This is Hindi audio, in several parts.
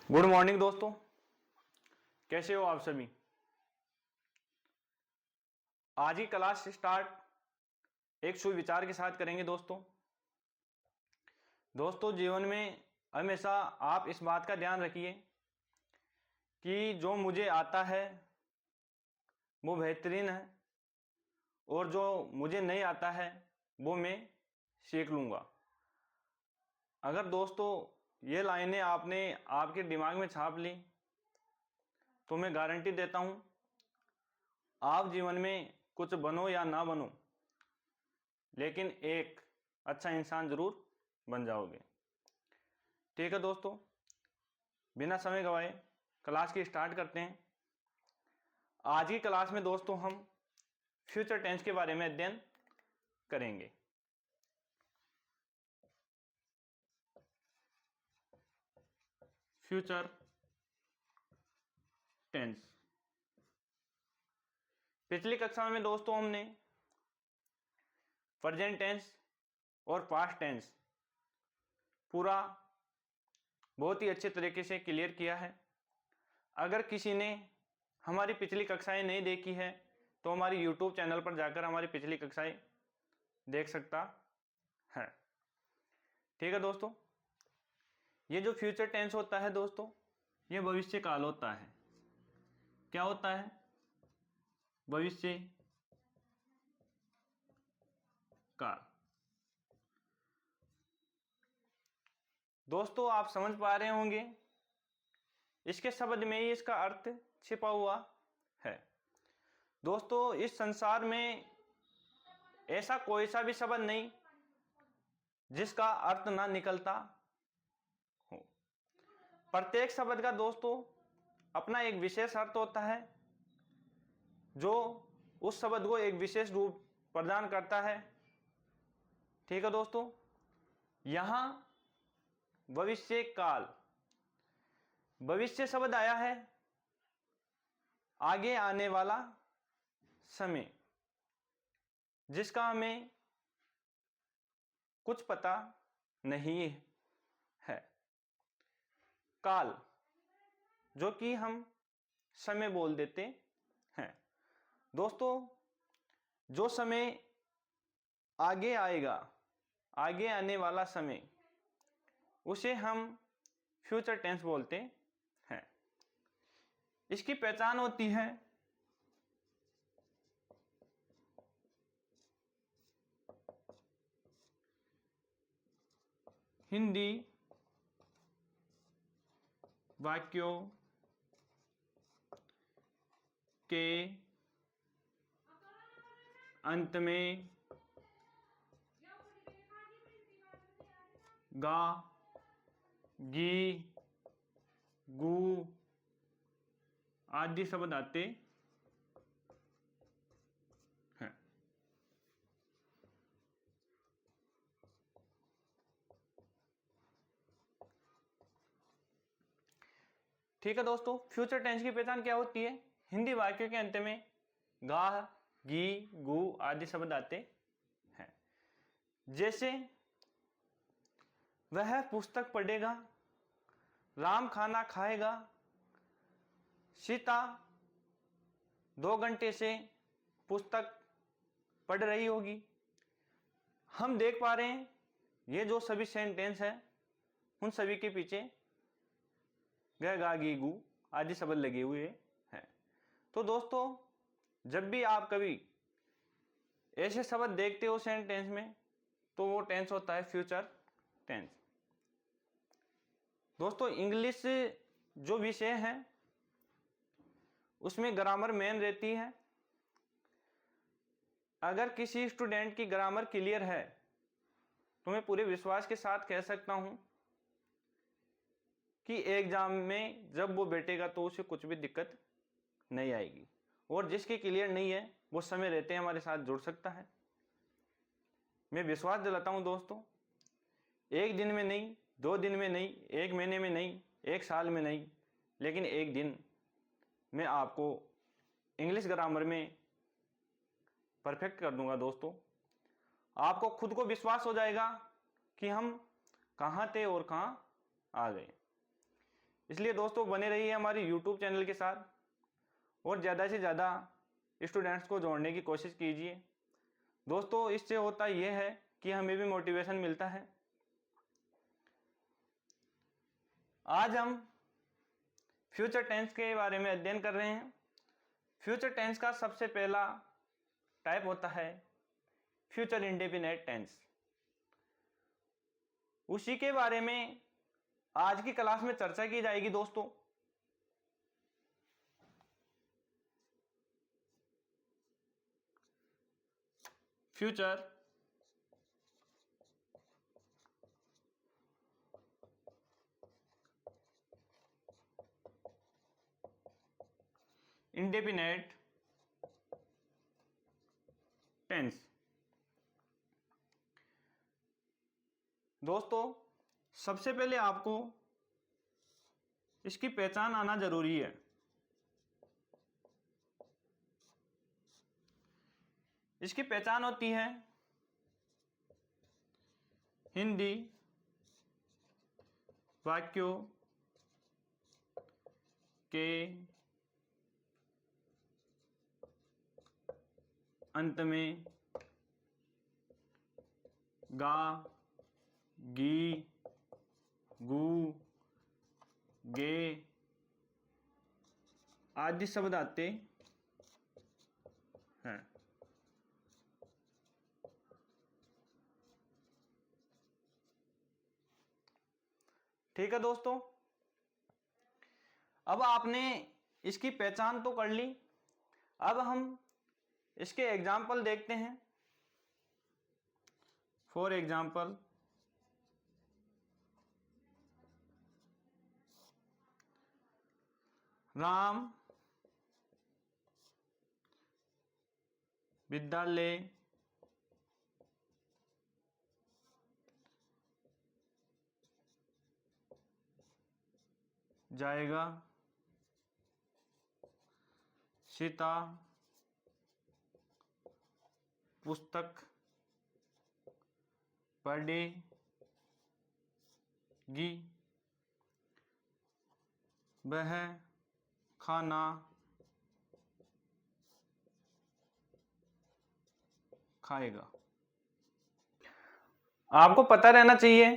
गुड मॉर्निंग दोस्तों, कैसे हो आप सभी। आज की क्लास स्टार्ट एक सुविचार के साथ करेंगे दोस्तों जीवन में हमेशा आप इस बात का ध्यान रखिए कि जो मुझे आता है वो बेहतरीन है और जो मुझे नहीं आता है वो मैं सीख लूँगा। अगर दोस्तों ये लाइनें आपने आपके दिमाग में छाप ली तो मैं गारंटी देता हूँ आप जीवन में कुछ बनो या ना बनो लेकिन एक अच्छा इंसान जरूर बन जाओगे। ठीक है दोस्तों, बिना समय गवाए क्लास की स्टार्ट करते हैं। आज की क्लास में दोस्तों हम फ्यूचर टेंस के बारे में अध्ययन करेंगे। फ्यूचर टेंस पिछली कक्षा में दोस्तों हमने प्रेजेंट टेंस और पास्ट टेंस पूरा बहुत ही अच्छे तरीके से क्लियर किया है। अगर किसी ने हमारी पिछली कक्षाएं नहीं देखी है तो हमारी यूट्यूब चैनल पर जाकर हमारी पिछली कक्षाएं देख सकता है। ठीक है दोस्तों, ये जो फ्यूचर टेंस होता है दोस्तों ये भविष्य काल होता है। क्या होता है? भविष्य काल। दोस्तों आप समझ पा रहे होंगे इसके शब्द में ही इसका अर्थ छिपा हुआ है। दोस्तों इस संसार में ऐसा कोई सा भी शब्द नहीं जिसका अर्थ ना निकलता हो। प्रत्येक शब्द का दोस्तों अपना एक विशेष अर्थ होता है जो उस शब्द को एक विशेष रूप प्रदान करता है। ठीक है दोस्तों, यहां भविष्य काल, भविष्य शब्द आया है आगे आने वाला समय जिसका हमें कुछ पता नहीं है। काल जो कि हम समय बोल देते हैं। दोस्तों जो समय आगे आएगा, आगे आने वाला समय, उसे हम फ्यूचर टेंस बोलते हैं। इसकी पहचान होती है हिंदी वाक्यों के अंत में गा, गी, गु आदि शब्द आते हैं। ठीक है दोस्तों, फ्यूचर टेंस की पहचान क्या होती है? हिंदी वाक्यों के अंत में गा, गी, गु आदि शब्द आते हैं। जैसे वह पुस्तक पढ़ेगा, राम खाना खाएगा, सीता 2 घंटे से पुस्तक पढ़ रही होगी। हम देख पा रहे हैं ये जो सभी सेंटेंस है उन सभी के पीछे ग, गा, गी, गु आदि शब्द लगे हुए हैं। तो दोस्तों जब भी आप कभी ऐसे शब्द देखते हो सेंटेंस में तो वो टेंस होता है फ्यूचर टेंस। दोस्तों इंग्लिश जो विषय है उसमें ग्रामर मेन रहती है। अगर किसी स्टूडेंट की ग्रामर क्लियर है तो मैं पूरे विश्वास के साथ कह सकता हूं कि एग्जाम में जब वो बैठेगा तो उसे कुछ भी दिक्कत नहीं आएगी। और जिसकी क्लियर नहीं है वो समय रहते हैं हमारे साथ जुड़ सकता है। मैं विश्वास दिलाता हूं दोस्तों, 1 दिन में नहीं, 2 दिन में नहीं, 1 महीने में नहीं, 1 साल में नहीं, लेकिन एक दिन मैं आपको इंग्लिश ग्रामर में परफेक्ट कर दूंगा। दोस्तों आपको खुद को विश्वास हो जाएगा कि हम कहाँ थे और कहाँ आ गए। इसलिए दोस्तों बने रहिए हमारी यूट्यूब चैनल के साथ और ज़्यादा से ज़्यादा स्टूडेंट्स को जोड़ने की कोशिश कीजिए। दोस्तों इससे होता यह है कि हमें भी मोटिवेशन मिलता है। आज हम फ्यूचर टेंस के बारे में अध्ययन कर रहे हैं। फ्यूचर टेंस का सबसे पहला टाइप होता है फ्यूचर इंडेफिनिट टेंस। उसी के बारे में आज की क्लास में चर्चा की जाएगी दोस्तों। Future indefinite tense. दोस्तों सबसे पहले आपको इसकी पहचान आना जरूरी है। इसकी पहचान होती है हिंदी वाक्यों के अंत में गा, गी, गू, गे आदि शब्द आते हैं। ठीक है दोस्तों, अब आपने इसकी पहचान तो कर ली। अब हम इसके एग्जाम्पल देखते हैं। फॉर एग्जाम्पल राम विद्यालय जाएगा, सीता पुस्तक पढ़ेगी, वह खाना खाएगा। आपको पता रहना चाहिए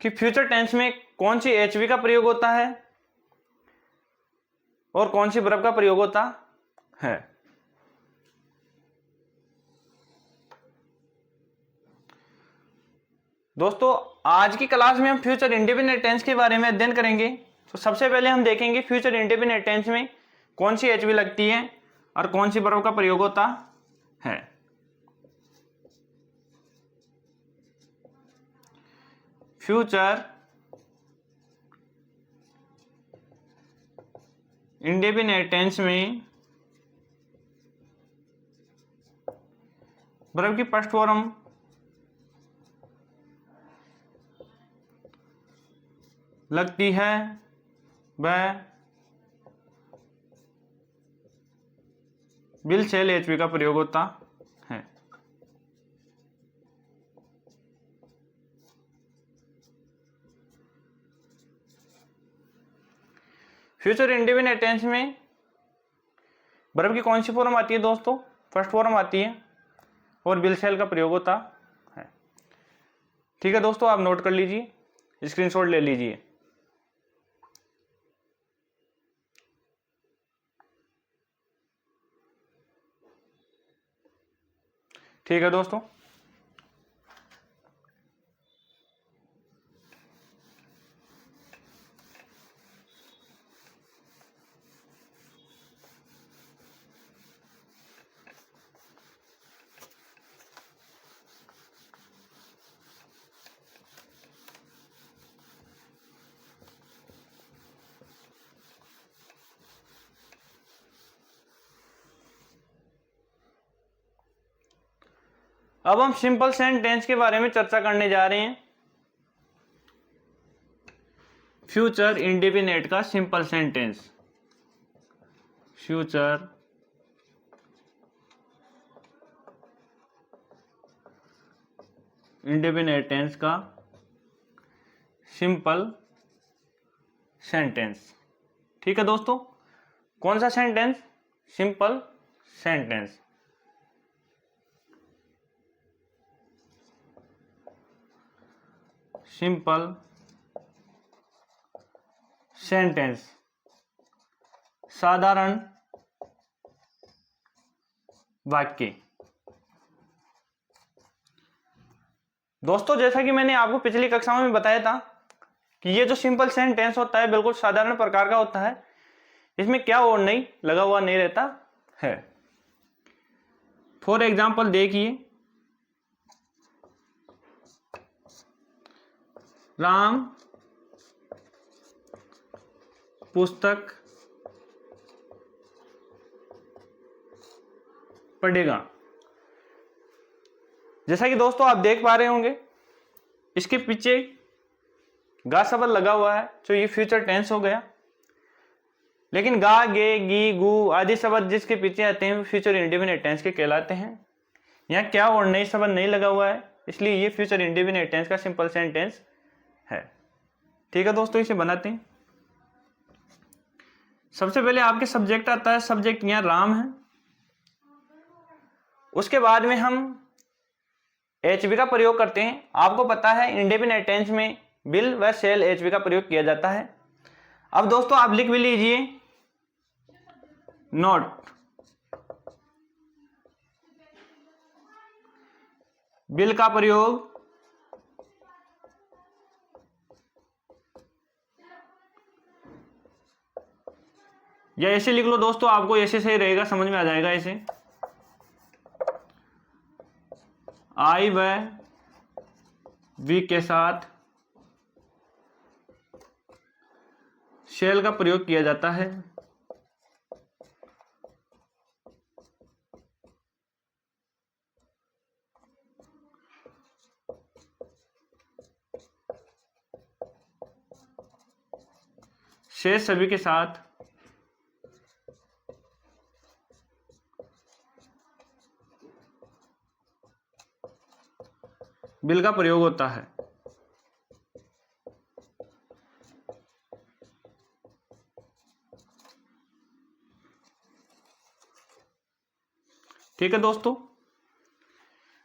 कि फ्यूचर टेंस में कौन सी एचवी का प्रयोग होता है और कौन सी वर्ब का प्रयोग होता है। दोस्तों आज की क्लास में हम फ्यूचर इंडेफिनिट टेंस के बारे में अध्ययन करेंगे। तो सबसे पहले हम देखेंगे फ्यूचर इंडेफिनिट टेंस में कौन सी एचवी लगती है और कौन सी वर्ब का प्रयोग होता है। फ्यूचर इंडेफिनिट टेंस में वर्ब की फर्स्ट फॉर्म लगती है वह विल शैल एचवी का प्रयोग होता है। फ्यूचर इंडेफिनिट टेंस में वर्ब की कौन सी फॉर्म आती है दोस्तों? फर्स्ट फॉर्म आती है और विल शैल का प्रयोग होता है। ठीक है दोस्तों, आप नोट कर लीजिए, स्क्रीनशॉट ले लीजिए। ठीक है दोस्तों, अब हम सिंपल सेंटेंस के बारे में चर्चा करने जा रहे हैं। फ्यूचर इंडेफिनिट का simple sentence. Future indefinite tense का सिंपल सेंटेंस। ठीक है दोस्तों, कौन सा sentence? Simple sentence. Simple sentence, साधारण वाक्य। दोस्तों जैसा कि मैंने आपको पिछली कक्षाओं में बताया था कि ये जो सिंपल सेंटेंस होता है बिल्कुल साधारण प्रकार का होता है, इसमें क्या और नहीं लगा हुआ नहीं रहता है। फॉर एग्जाम्पल देखिए, राम पुस्तक पढ़ेगा। जैसा कि दोस्तों आप देख पा रहे होंगे, इसके पीछे गा शब्द लगा हुआ है, जो ये फ्यूचर टेंस हो गया। लेकिन गा, गे, गी, गु आदि शब्द जिसके पीछे आते हैं वो फ्यूचर इंडेफिनिट टेंस के कहलाते हैं। यहाँ क्या और नई शब्द नहीं लगा हुआ है, इसलिए ये फ्यूचर इंडेफिनिट टेंस का सिंपल सेंटेंस है। ठीक है दोस्तों, इसे बनाते हैं। सबसे पहले आपके सब्जेक्ट आता है, सब्जेक्ट यहाँ राम है। उसके बाद में हम एचवी का प्रयोग करते हैं। आपको पता है इंडेफिनिट टेंस में विल व शैल एचवी का प्रयोग किया जाता है। अब दोस्तों आप लिख भी लीजिए, नोट विल का प्रयोग या ऐसे लिख लो दोस्तों, आपको ऐसे सही रहेगा, समझ में आ जाएगा। ऐसे आई व वी के साथ शैल का प्रयोग किया जाता है। शेष सभी के साथ विल का प्रयोग होता है। ठीक है दोस्तों,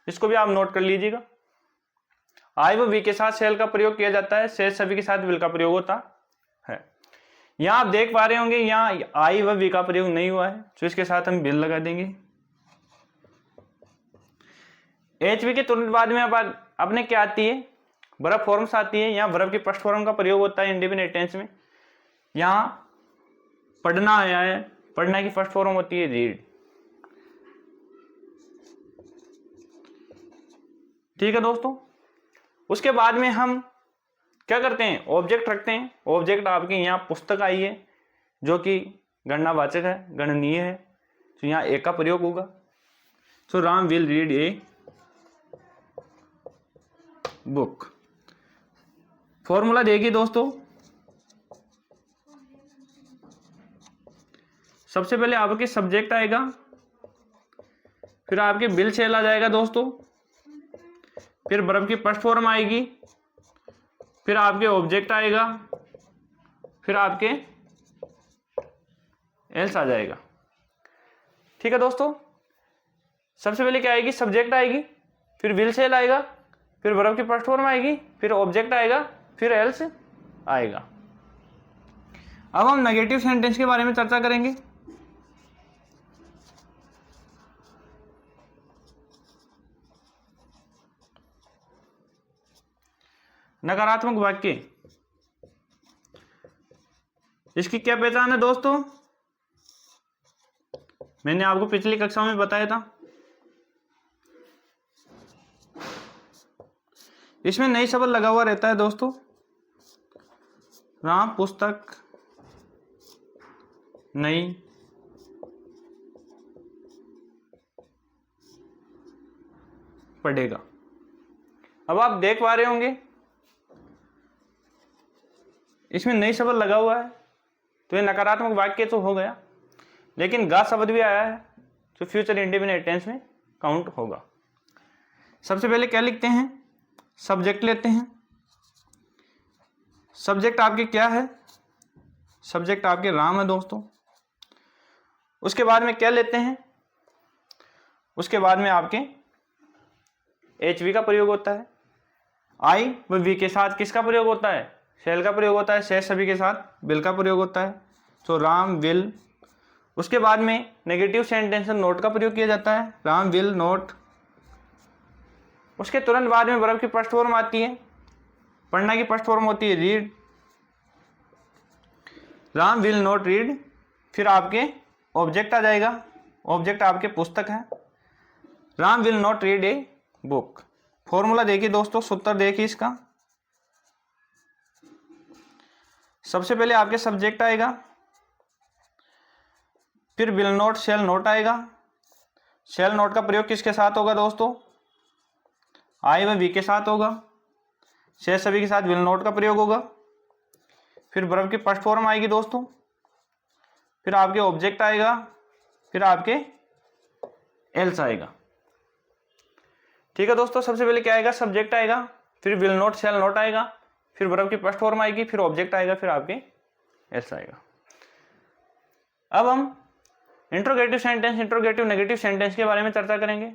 इसको भी आप नोट कर लीजिएगा। आई व वी के साथ शैल का प्रयोग किया जाता है, शेष सभी के साथ विल का प्रयोग होता है। यहां आप देख पा रहे होंगे, यहां आई व वी का प्रयोग नहीं हुआ है, तो इसके साथ हम विल लगा देंगे। एचवी के तुरंत बाद में अब अपने क्या आती है, वर्ब फॉर्म्स आती है। यहाँ वर्ब की फर्स्ट फॉर्म का प्रयोग होता है इंडेफिनिट टेंस में। यहाँ पढ़ना आया है, पढ़ना की फर्स्ट फॉर्म होती है रीड। ठीक है दोस्तों, उसके बाद में हम क्या करते हैं, ऑब्जेक्ट रखते हैं। ऑब्जेक्ट आपके यहाँ पुस्तक आई है, जो कि गणनावाचक है, गणनीय है, तो यहाँ ए का प्रयोग होगा। So Ram will read a book. Formula देखिए दोस्तों, सबसे पहले आपके सब्जेक्ट आएगा, फिर आपके विल शैल आ जाएगा दोस्तों, फिर वर्ब की फर्स्ट फॉर्म आएगी, फिर आपके ऑब्जेक्ट आएगा, फिर आपके एल्स आ जाएगा। ठीक है दोस्तों, सबसे पहले क्या आएगी, सब्जेक्ट आएगी, फिर विल शैल आएगा, फिर वर्ब की फर्स्ट फॉर्म आएगी, फिर ऑब्जेक्ट आएगा, फिर एल्स आएगा। अब हम नेगेटिव सेंटेंस के बारे में चर्चा करेंगे। नकारात्मक वाक्य, इसकी क्या पहचान है दोस्तों? मैंने आपको पिछली कक्षा में बताया था। इसमें नई शब्द लगा हुआ रहता है दोस्तों। राम पुस्तक नई पढ़ेगा। अब आप देख पा रहे होंगे इसमें नई शब्द लगा हुआ है, तो ये नकारात्मक वाक्य तो हो गया, लेकिन गा शब्द भी आया है जो फ्यूचर इंडेफिनिट टेंस में काउंट होगा। सबसे पहले क्या लिखते हैं, सब्जेक्ट लेते हैं। सब्जेक्ट आपके क्या है, सब्जेक्ट आपके राम है दोस्तों। उसके बाद में क्या लेते हैं, उसके बाद में आपके एच वी का प्रयोग होता है। आई व वी के साथ किसका प्रयोग होता है, शैल का प्रयोग होता है। शेष सभी के साथ विल का प्रयोग होता है। तो राम विल। उसके बाद में नेगेटिव सेंटेंस नोट का प्रयोग किया जाता है, राम विल नोट। उसके तुरंत बाद में वर्ब की फर्स्ट फॉर्म आती है, पढ़ना की फर्स्ट फॉर्म होती है read, Ram will not read. फिर आपके ऑब्जेक्ट आ जाएगा, ऑब्जेक्ट आपके पुस्तक है, Ram will not read a book. Formula देखिए दोस्तों, सूत्र देखिए इसका। सबसे पहले आपके सब्जेक्ट आएगा, फिर विल नॉट शैल नॉट आएगा। शैल नॉट का प्रयोग किसके साथ होगा दोस्तों, आई व वी के साथ होगा। शेष सभी के साथ विल नॉट का प्रयोग होगा। फिर वर्ब की फर्स्ट फॉर्म आएगी दोस्तों, फिर आपके ऑब्जेक्ट आएगा, फिर आपके एल्स आएगा। ठीक है दोस्तों, सबसे पहले क्या आएगा, सब्जेक्ट आएगा, फिर विल नॉट शैल नॉट आएगा, फिर वर्ब की फर्स्ट फॉर्म आएगी, फिर ऑब्जेक्ट आएगा, फिर आपके एल्स आएगा। अब हम interrogative sentence, interrogative negative sentence के बारे में चर्चा करेंगे।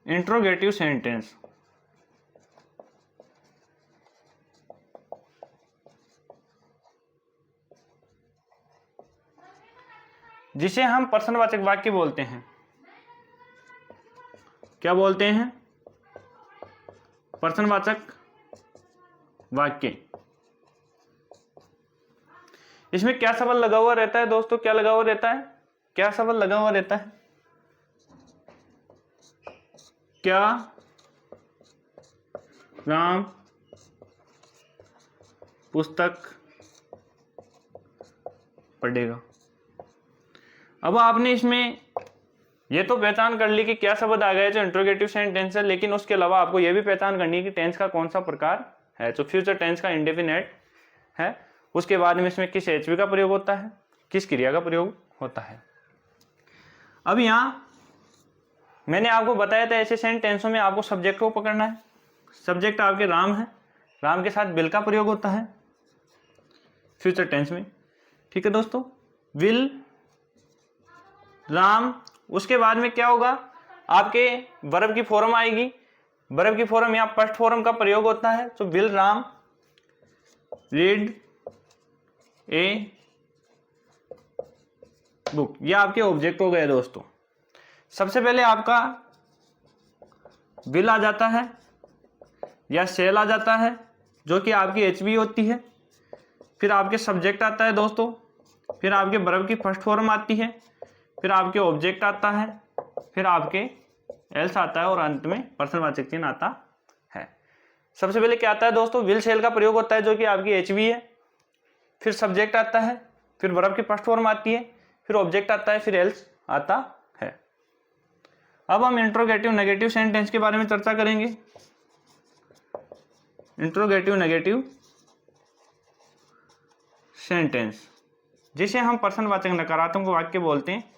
इंट्रोगेटिव सेंटेंस, जिसे हम प्रश्नवाचक वाक्य बोलते हैं। क्या बोलते हैं, प्रश्नवाचक वाक्य। इसमें क्या शब्द लगा हुआ रहता है दोस्तों, क्या लगा हुआ रहता है, क्या शब्द लगा हुआ रहता है, क्या राम पुस्तक पढ़ेगा। अब आपने इसमें ये तो पहचान कर ली कि क्या शब्द आ गया जो इंट्रोगेटिव सेंटेंस है, लेकिन उसके अलावा आपको यह भी पहचान करनी है कि टेंस का कौन सा प्रकार है। जो फ्यूचर टेंस का इंडेफिनेट है, उसके बाद में इसमें किस एचवी का प्रयोग होता है, किस क्रिया का प्रयोग होता है। अब यहाँ मैंने आपको बताया था ऐसे सेंटेंसों में आपको सब्जेक्ट को पकड़ना है। सब्जेक्ट आपके राम है, राम के साथ विल का प्रयोग होता है फ्यूचर टेंस में। ठीक है दोस्तों, विल राम। उसके बाद में क्या होगा, आपके वर्ब की फॉर्म आएगी। वर्ब की फॉर्म यहाँ फर्स्ट फॉर्म का प्रयोग होता है, तो will Ram read a book. ये आपके ऑब्जेक्ट हो गए दोस्तों। सबसे पहले आपका विल आ जाता है या शेल आ जाता है, जो कि आपकी एचवी होती है। फिर आपके सब्जेक्ट आता है दोस्तों, फिर आपके वर्ब की फर्स्ट फॉर्म आती है, फिर आपके ऑब्जेक्ट आता है, फिर आपके एल्स आता है, और अंत में प्रश्नवाचक चिन्ह आता है। सबसे पहले क्या आता है दोस्तों, विल शेल का प्रयोग होता है, जो कि आपकी एचवी है। फिर सब्जेक्ट आता है, फिर वर्ब की फर्स्ट फॉर्म आती है, फिर ऑब्जेक्ट आता है, फिर एल्स आता है। अब हम इंट्रोगेटिव नेगेटिव सेंटेंस के बारे में चर्चा करेंगे। इंट्रोगेटिव नेगेटिव सेंटेंस, जिसे हम प्रश्नवाचक नकारात्मक वाक्य बोलते हैं।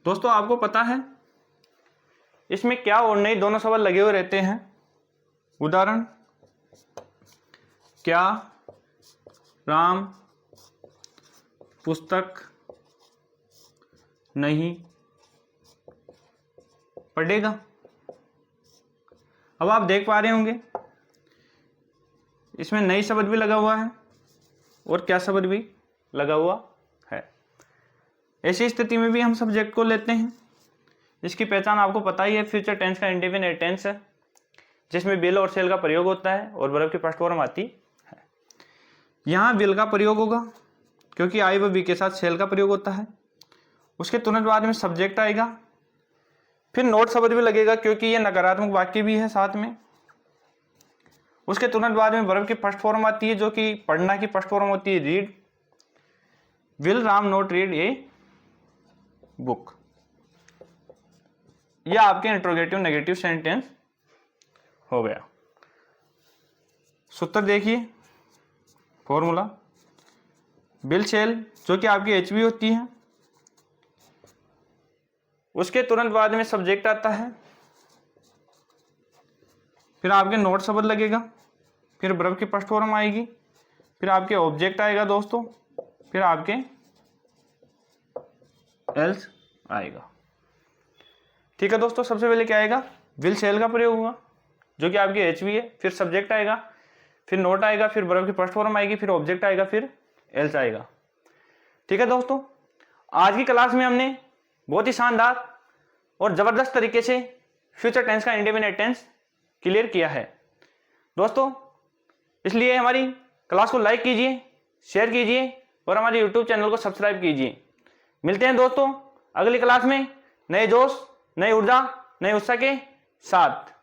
दोस्तों आपको पता है इसमें क्या और नहीं दोनों शब्द लगे हुए रहते हैं। उदाहरण, क्या राम पुस्तक नहीं पढ़ेगा। अब आप देख पा रहे होंगे इसमें नई शब्द भी लगा हुआ है और क्या शब्द भी लगा हुआ है। ऐसी स्थिति में भी हम सब्जेक्ट को लेते हैं। इसकी पहचान आपको पता ही है, फ्यूचर टेंस का इंडेफिनिट टेंस है, जिसमें विल और शेल का प्रयोग होता है और वर्ब की फर्स्ट फॉर्म आती है। यहाँ विल का प्रयोग होगा क्योंकि आई व वी के साथ शेल का प्रयोग होता है। उसके तुरंत बाद में सब्जेक्ट आएगा, फिर नोट शब्द भी लगेगा क्योंकि ये नकारात्मक वाक्य भी है साथ में। उसके तुरंत बाद में वर्ब की फर्स्ट फॉर्म आती है जो कि पढ़ना की फर्स्ट फॉर्म होती है read. Will Ram note read a book. यह आपके इंट्रोगेटिव नेगेटिव सेंटेंस हो गया। सूत्र देखिए, फॉर्मूला विल शेल जो कि आपकी एचवी होती है, उसके तुरंत बाद में सब्जेक्ट आता है, फिर आपके नोट शब्द लगेगा, फिर वर्ब की फर्स्ट फॉर्म आएगी, फिर आपके ऑब्जेक्ट आएगा दोस्तों, फिर आपके एल्स आएगा। ठीक है दोस्तों, सबसे पहले क्या आएगा, विल शेल का प्रयोग हुआ जो कि आपकी एचवी है, फिर सब्जेक्ट आएगा, फिर नोट आएगा, फिर वर्ब की फर्स्ट फॉर्म आएगी, फिर ऑब्जेक्ट आएगा, फिर एल्स आएगा। ठीक है दोस्तों, आज की क्लास में हमने बहुत ही शानदार और जबरदस्त तरीके से फ्यूचर टेंस का इंडेफिनिट टेंस क्लियर किया है दोस्तों। इसलिए हमारी क्लास को लाइक कीजिए, शेयर कीजिए और हमारे यूट्यूब चैनल को सब्सक्राइब कीजिए। मिलते हैं दोस्तों अगली क्लास में नए जोश, नई ऊर्जा, नए उत्साह के साथ।